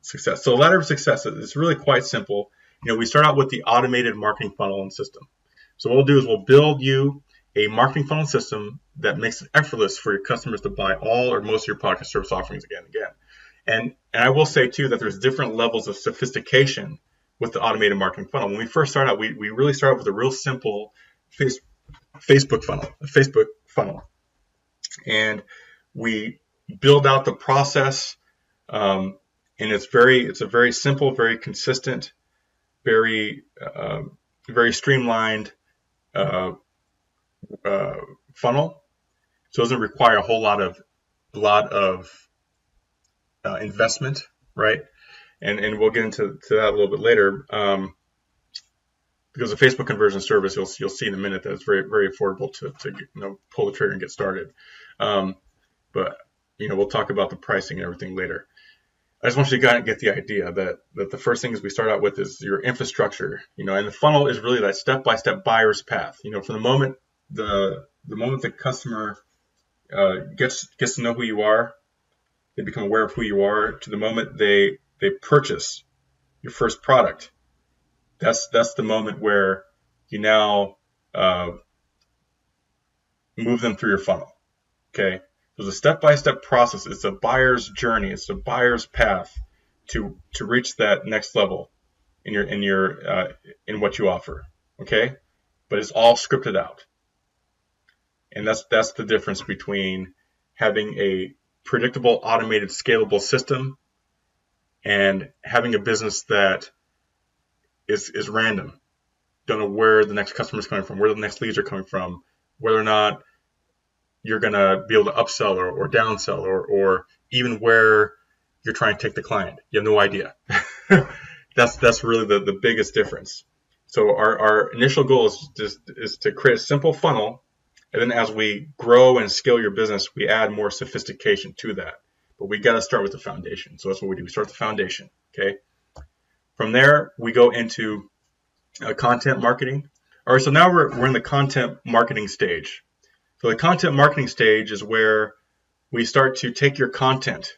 success. So the ladder of success is really quite simple. We start out with the automated marketing funnel and system. So what we'll do is we'll build you a marketing funnel system that makes it effortless for your customers to buy all or most of your product and service offerings again and again. And I will say too that there's different levels of sophistication with the automated marketing funnel. When we first start out, we really start out with a real simple Facebook funnel, and we build out the process, and it's a very simple, very consistent, very streamlined funnel. So it doesn't require a whole lot of investment, right? And we'll get into that a little bit later. Because the Facebook conversion service, you'll see in a minute that it's very, very affordable to pull the trigger and get started. But we'll talk about the pricing and everything later. I just want you to get the idea that the first things we start out with is your infrastructure. And the funnel is really that step-by-step buyer's path. From the moment the customer gets to know who you are, they become aware of who you are, to the moment they purchase your first product. That's the moment where you now move them through your funnel. Okay, there's a step-by-step process. It's a buyer's journey. It's a buyer's path to reach that next level in what you offer. Okay, but it's all scripted out, and that's the difference between having a predictable, automated, scalable system and having a business that is random. Don't know where the next customer is coming from, where the next leads are coming from, whether or not you're going to be able to upsell or downsell, or even where you're trying to take the client. You have no idea. That's really the biggest difference. So our initial goal is to create a simple funnel, and then as we grow and scale your business, we add more sophistication to that. But we got to start with the foundation. So that's what we do. We start with the foundation. Okay. From there, we go into content marketing. All right, so now we're in the content marketing stage. So the content marketing stage is where we start to take your content.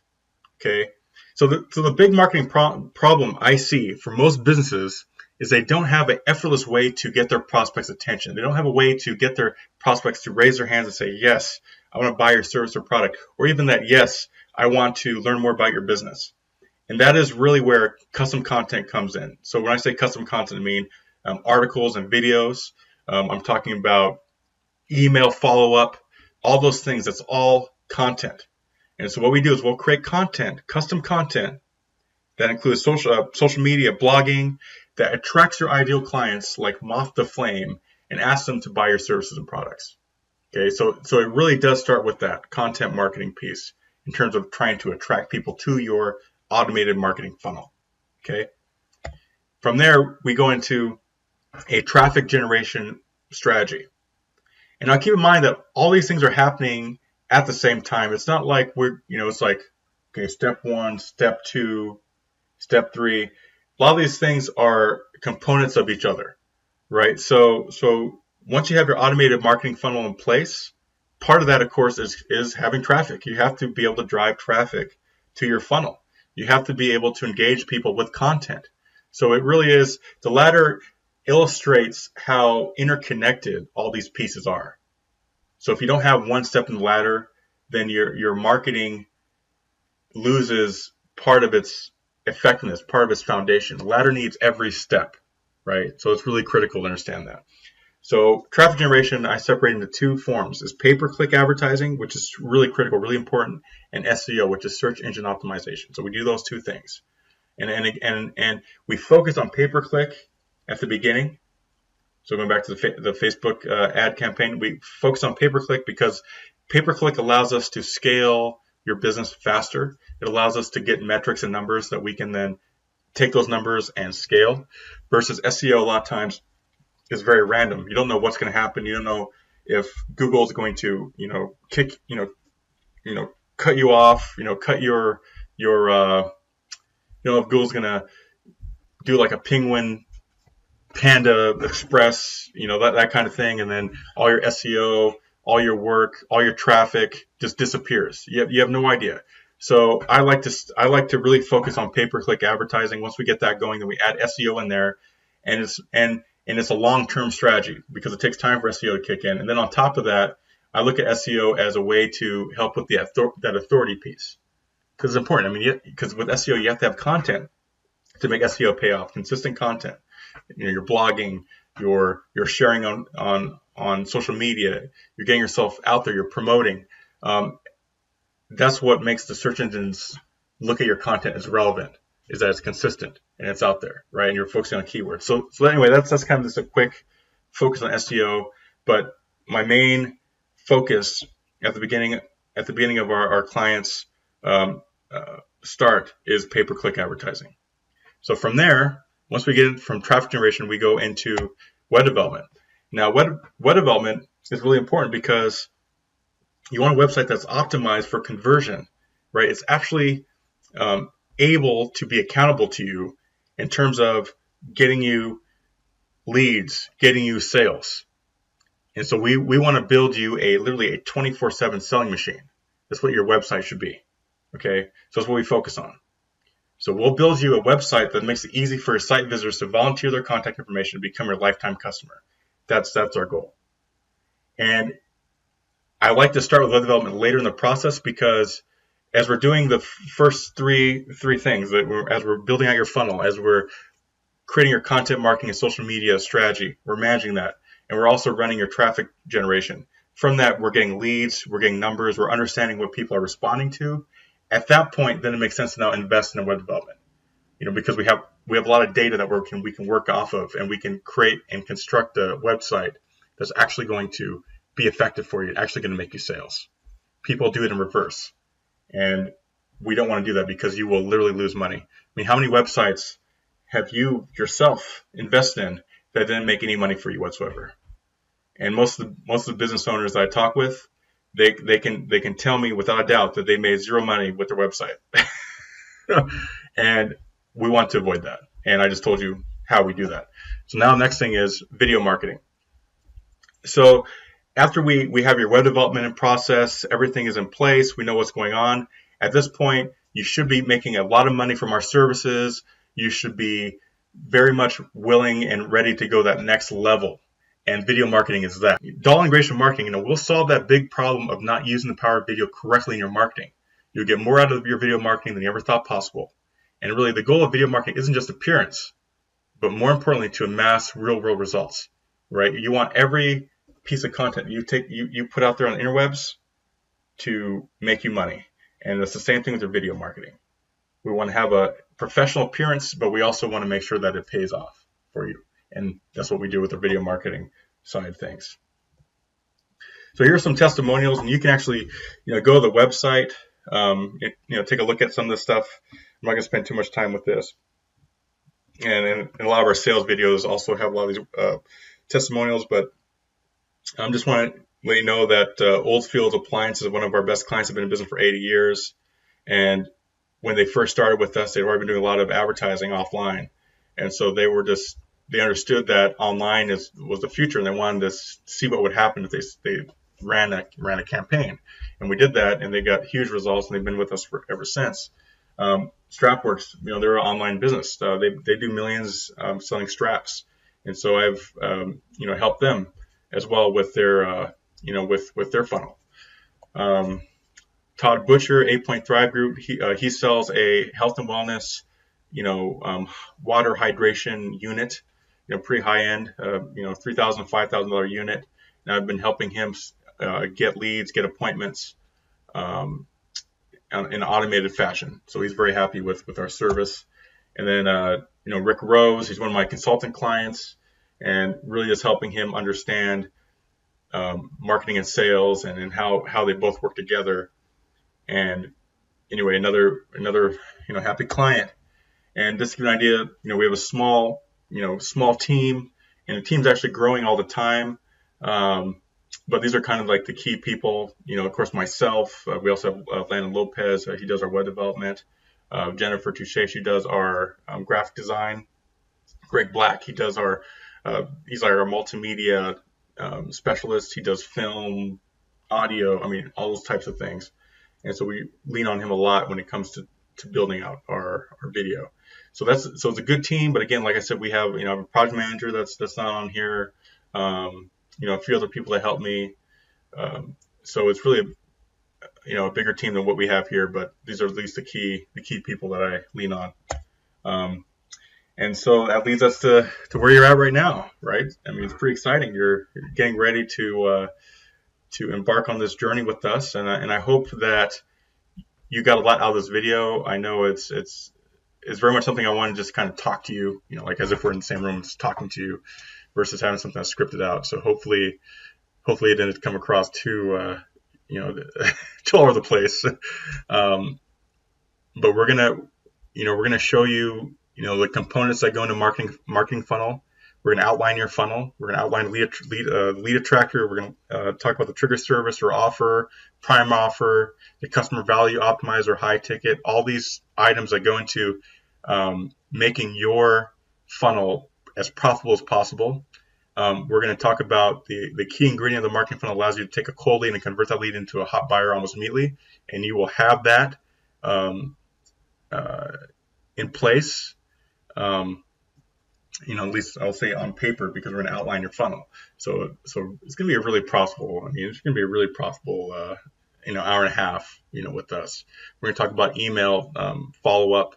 Okay. So the big marketing problem I see for most businesses is they don't have an effortless way to get their prospects' attention. They don't have a way to get their prospects to raise their hands and say, yes, I want to buy your service or product, or even that, yes, I want to learn more about your business. And that is really where custom content comes in. So when I say custom content, I mean articles and videos. I'm talking about email follow-up, all those things. That's all content. And so what we do is we'll create content, custom content, that includes social media, blogging, that attracts your ideal clients like moth to flame and asks them to buy your services and products. Okay, so it really does start with that content marketing piece in terms of trying to attract people to your automated marketing funnel. Okay. From there, we go into a traffic generation strategy. And now keep in mind that all these things are happening at the same time. It's not like it's like, okay, step 1, step 2, step 3. A lot of these things are components of each other, right? So once you have your automated marketing funnel in place, part of that, of course, is having traffic. You have to be able to drive traffic to your funnel. You have to be able to engage people with content. So it really is, the ladder illustrates how interconnected all these pieces are. So if you don't have one step in the ladder, then your marketing loses part of its effectiveness, part of its foundation. The ladder needs every step, right? So it's really critical to understand that. So traffic generation, I separate into 2 forms. Is pay-per-click advertising, which is really critical, really important, and SEO, which is search engine optimization. So we do those 2 things. And we focus on pay-per-click at the beginning. So going back to the Facebook ad campaign, we focus on pay-per-click because pay-per-click allows us to scale your business faster. It allows us to get metrics and numbers that we can then take those numbers and scale, versus SEO a lot of times is very random. You don't know what's going to happen. You don't know if Google is going to, cut you off, cut your if Google's going to do like a penguin, panda, express, that kind of thing. And then all your SEO, all your work, all your traffic just disappears. You have no idea. So I like to really focus on pay-per-click advertising. Once we get that going, then we add SEO in there, and it's a long-term strategy because it takes time for SEO to kick in. And then on top of that, I look at SEO as a way to help with that authority piece, because it's important. I mean, because with SEO you have to have content to make SEO pay off. Consistent content. You're blogging, you're sharing on social media, you're getting yourself out there, you're promoting. That's what makes the search engines look at your content as relevant, is that it's consistent and it's out there, right? And you're focusing on keywords. So anyway, that's kind of just a quick focus on SEO. But my main focus at the beginning of our clients' start is pay-per-click advertising. So from there, once we get from traffic generation, we go into web development. Now, web development is really important because you want a website that's optimized for conversion, right? It's actually able to be accountable to you in terms of getting you leads, getting you sales. And so we want to build you literally a 24/7 selling machine. That's what your website should be, okay? So that's what we focus on. So we'll build you a website that makes it easy for your site visitors to volunteer their contact information to become your lifetime customer. That's our goal. And I like to start with web development later in the process because as we're doing the first three things, as we're building out your funnel, as we're creating your content marketing and social media strategy, we're managing that. And we're also running your traffic generation. From that, we're getting leads, we're getting numbers, we're understanding what people are responding to. At that point, then it makes sense to now invest in web development. Because we have a lot of data that we can work off of, and we can create and construct a website that's actually going to be effective for you, actually going to make you sales. People do it in reverse, and we don't want to do that because you will literally lose money. I mean, how many websites have you yourself invested in that didn't make any money for you whatsoever? And most of the business owners that I talk with, they can tell me without a doubt that they made zero money with their website. And we want to avoid that. And I just told you how we do that. So now the next thing is video marketing. So after we have your web development in process, everything is in place, we know what's going on. At this point, you should be making a lot of money from our services. You should be very much willing and ready to go that next level. And video marketing is that. Dahl Integration Marketing, we'll solve that big problem of not using the power of video correctly in your marketing. You'll get more out of your video marketing than you ever thought possible. And really, the goal of video marketing isn't just appearance, but more importantly, to amass real-world results, right? You want every piece of content you put out there on the interwebs to make you money. And it's the same thing with your video marketing. We want to have a professional appearance, but we also want to make sure that it pays off for you. And that's what we do with the video marketing side of things. So here are some testimonials, and you can actually, go to the website, take a look at some of this stuff. I'm not going to spend too much time with this. And a lot of our sales videos also have a lot of these testimonials, but I just want to let you know that Oldfield Appliances is one of our best clients. Have been in business for 80 years. And when they first started with us, they'd already been doing a lot of advertising offline. And so they understood that online was the future, and they wanted to see what would happen if they ran a campaign. And we did that, and they got huge results, and they've been with us ever since. Strapworks, they're an online business. They do millions selling straps, and so I've helped them as well with their with their funnel. Todd Butcher, 8 Point Thrive Group, he sells a health and wellness, water hydration unit, pretty high end, $3,000, $5,000 unit. And I've been helping him get leads, get appointments in an automated fashion. So he's very happy with our service. And then, Rick Rose, he's one of my consultant clients, and really just helping him understand marketing and sales and how they both work together. And anyway, another happy client. And just to give you an idea, we have a small team, and the team's actually growing all the time. But these are kind of like the key people. Of course, myself. We also have Landon Lopez. He does our web development. Jennifer Touche, she does our graphic design. Greg Black, he does he's our multimedia specialist. He does film, audio, all those types of things. And so we lean on him a lot when it comes to building out our video. So it's a good team, but again, like I said, we have a project manager that's not on here, a few other people that help me. So it's really a bigger team than what we have here, but these are at least the key people that I lean on. And so that leads us to where you're at right now, right? I mean, it's pretty exciting. You're getting ready to embark on this journey with us, and I hope that you got a lot out of this video. I know it's very much something I want to just kind of talk to you, like as if we're in the same room, just talking to you, versus having something that's scripted out. So hopefully it didn't come across too too all over the place. But we're gonna show you the components that go into marketing funnel. We're going to outline your funnel. We're going to outline lead attractor. We're going to talk about the trigger service or offer, prime offer, the customer value optimizer, high ticket, all these items that go into making your funnel as profitable as possible. We're going to talk about the key ingredient of the marketing funnel allows you to take a cold lead and convert that lead into a hot buyer almost immediately. And you will have that in place. At least I'll say on paper, because we're going to outline your funnel. So it's going to be a really profitable. It's going to be a really profitable, hour and a half, with us. We're going to talk about email follow up,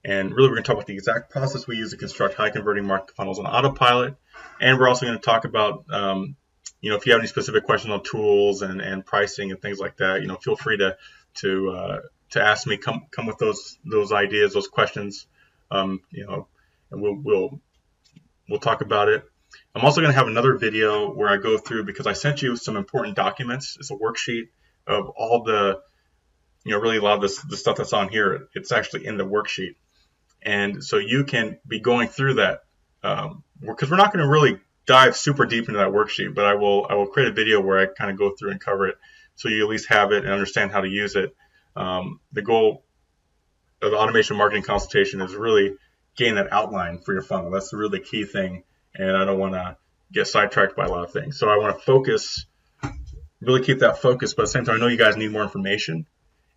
and really we're going to talk about the exact process we use to construct high converting marketing funnels on autopilot. And we're also going to talk about, if you have any specific questions on tools and pricing and things like that, feel free to ask me. Come with those ideas, those questions, and we'll talk about it. I'm also going to have another video where I go through, because I sent you some important documents. It's a worksheet of all the, really a lot of the stuff that's on here. It's actually in the worksheet. And so you can be going through that, because we're not going to really dive super deep into that worksheet, but I will create a video where I kind of go through and cover it, so you at least have it and understand how to use it. The goal of the automation marketing consultation is really gain that outline for your funnel. That's the really key thing, and I don't want to get sidetracked by a lot of things. So I want to focus, really keep that focus, but at the same time, I know you guys need more information,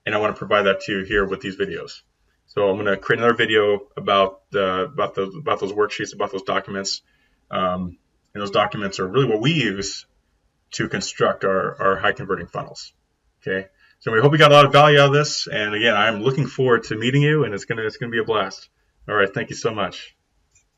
and I want to provide that to you here with these videos. So I'm going to create another video about those worksheets, about those documents, and those documents are really what we use to construct our high converting funnels. Okay, so we hope you got a lot of value out of this, and again, I'm looking forward to meeting you, and it's gonna be a blast. All right, thank you so much.